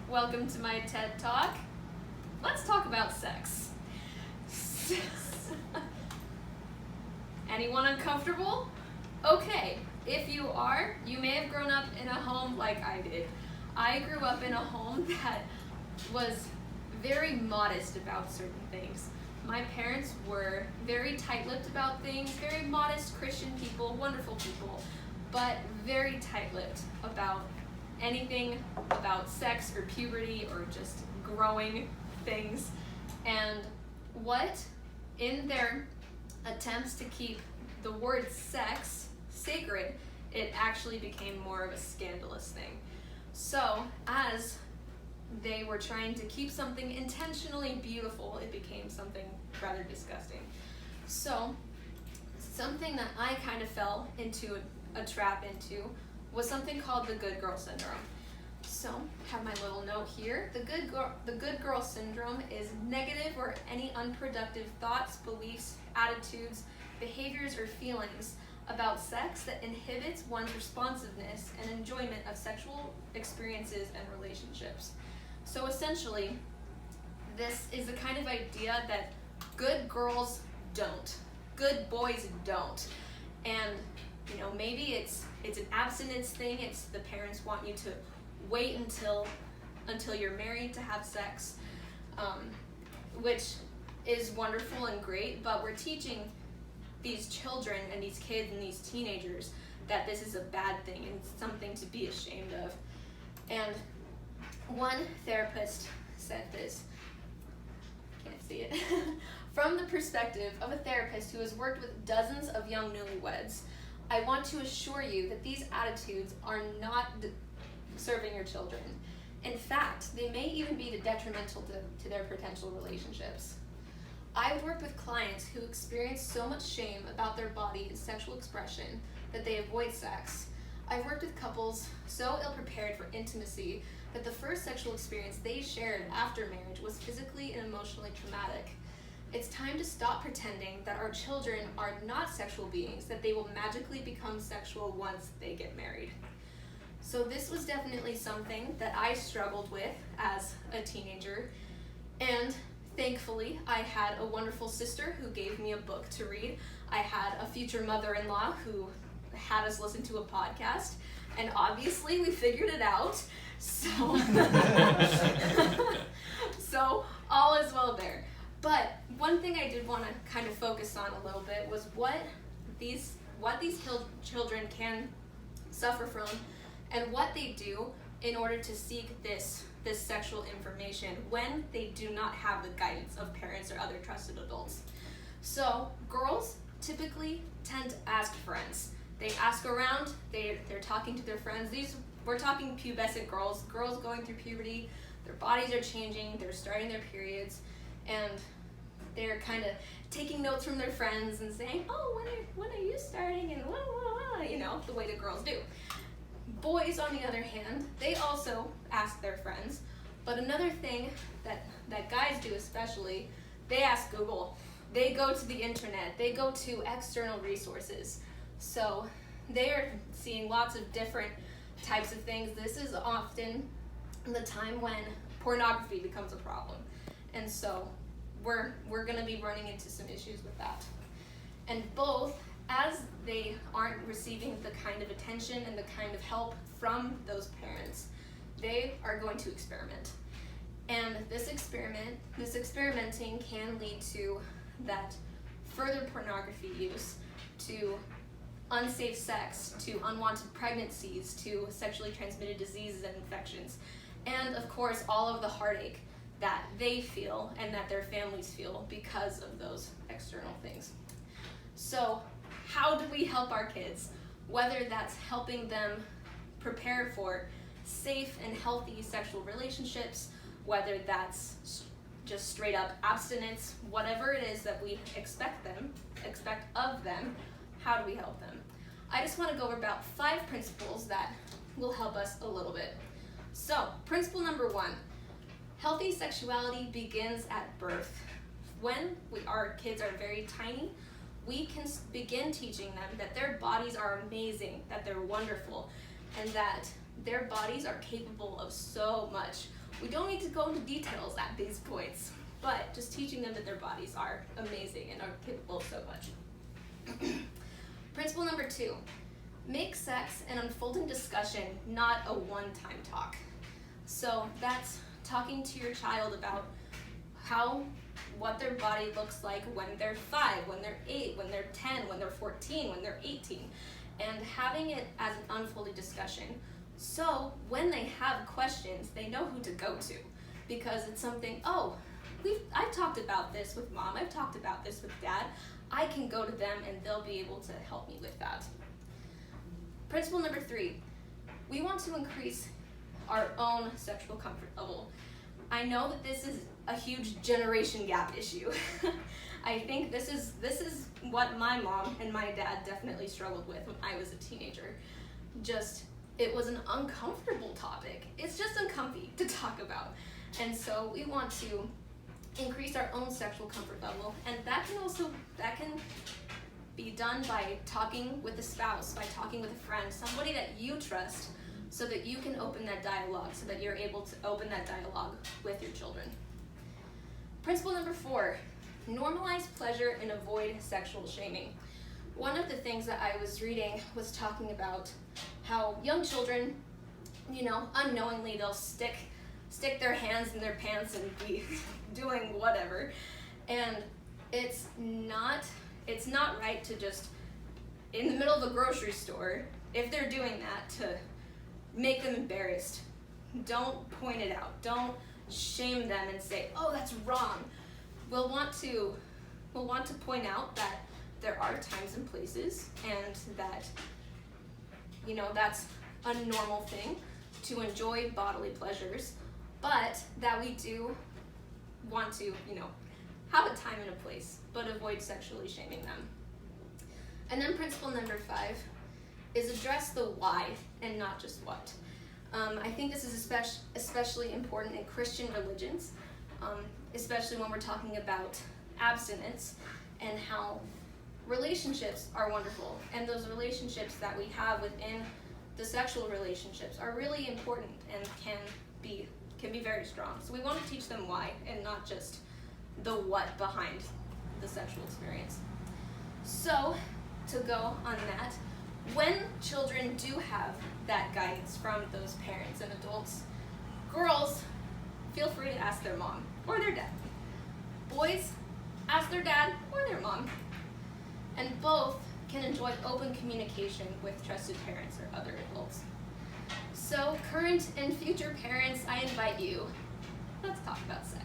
Welcome to my TED Talk. Let's talk about sex. Anyone uncomfortable? Okay, if you are, you may have grown up in a home like I did. I grew up in a home that was very modest about certain things. My parents were very tight-lipped about things, very modest Christian people, wonderful people, but very tight-lipped about anything about sex or puberty or just growing things. And what, in their attempts to keep the word sex sacred, it actually became more of a scandalous thing. So, as they were trying to keep something intentionally beautiful, it became something rather disgusting. So, something that I kind of fell into a trap into was something called the good girl syndrome. So, have my little note here. The good girl syndrome is negative or any unproductive thoughts, beliefs, attitudes, behaviors, or feelings about sex that inhibits one's responsiveness and enjoyment of sexual experiences and relationships. So essentially, this is the kind of idea that good girls don't, good boys don't. And maybe it's an abstinence thing. It's the parents want you to wait until you're married to have sex, which is wonderful and great, but we're teaching these children and these kids and these teenagers that this is a bad thing and something to be ashamed of. And one therapist said this, can't see it, from the perspective of a therapist who has worked with dozens of young newlyweds, I want to assure you that these attitudes are not serving your children. In fact, they may even be detrimental to their potential relationships. I've worked with clients who experience so much shame about their body and sexual expression that they avoid sex. I've worked with couples so ill-prepared for intimacy that the first sexual experience they shared after marriage was physically and emotionally traumatic. It's time to stop pretending that our children are not sexual beings, that they will magically become sexual once they get married. So this was definitely something that I struggled with as a teenager, and thankfully, I had a wonderful sister who gave me a book to read. I had a future mother-in-law who had us listen to a podcast, and obviously we figured it out. So, so all is well there. But one thing I did want to kind of focus on a little bit was what these children can suffer from, and what they do in order to seek this sexual information when they do not have the guidance of parents or other trusted adults. So girls typically tend to ask friends. They ask around, they're talking to their friends. We're talking pubescent girls going through puberty, their bodies are changing, they're starting their periods, and they're kind of taking notes from their friends and saying, oh, when are you starting, and the way the girls do. Boys, on the other hand, they also ask their friends, but another thing that guys do especially, they ask Google. They go to the internet, they go to external resources. So they are seeing lots of different types of things. This is often the time when pornography becomes a problem. And so we're going to be running into some issues with that. And both, as they aren't receiving the kind of attention and the kind of help from those parents, they are going to experiment. And this experimenting can lead to that further pornography use, to unsafe sex, to unwanted pregnancies, to sexually transmitted diseases and infections, and of course all of the heartache that they feel and that their families feel because of those external things. So how do we help our kids? Whether that's helping them prepare for safe and healthy sexual relationships, whether that's just straight up abstinence, whatever it is that we expect of them, how do we help them? I just want to go over about 5 principles that will help us a little bit. So, principle number 1, healthy sexuality begins at birth. When our kids are very tiny, we can begin teaching them that their bodies are amazing, that they're wonderful, and that their bodies are capable of so much. We don't need to go into details at these points, but just teaching them that their bodies are amazing and are capable of so much. Principle number 2, make sex an unfolding discussion, not a one-time talk. So that's talking to your child about what their body looks like when they're 5, when they're 8, when they're 10, when they're 14, when they're 18, and having it as an unfolding discussion. So when they have questions, they know who to go to, because it's something, I've talked about this with mom, I've talked about this with dad, I can go to them and they'll be able to help me with that. Principle number 3, we want to increase our own sexual comfort level. I know that this is a huge generation gap issue. I think this is what my mom and my dad definitely struggled with when I was a teenager. It was an uncomfortable topic. It's just uncomfy to talk about. And so we want to increase our own sexual comfort level, and that can be done by talking with a spouse, by talking with a friend, somebody that you trust, so that you can open that dialogue, so that you're able to open that dialogue with your children. Principle number 4, normalize pleasure and avoid sexual shaming. One of the things that I was reading was talking about how young children, unknowingly they'll stick their hands in their pants and be doing whatever. And it's not right to just, in the middle of a grocery store, if they're doing that, to make them embarrassed. Don't point it out. Don't shame them and say, oh, that's wrong. We'll want to point out that there are times and places, and that, that's a normal thing to enjoy bodily pleasures, but that we do want to, have a time and a place, but avoid sexually shaming them. And then principle number 5 is address the why and not just what. I think this is especially important in Christian religions, especially when we're talking about abstinence and how relationships are wonderful, and those relationships that we have within the sexual relationships are really important and can be very strong. So we want to teach them why and not just the what behind the sexual experience. So to go on that, when children do have that guidance from those parents and adults, girls, feel free to ask their mom or their dad. Boys, ask their dad or their mom. And both can enjoy open communication with trusted parents or other adults. So current and future parents, I invite you, let's talk about sex.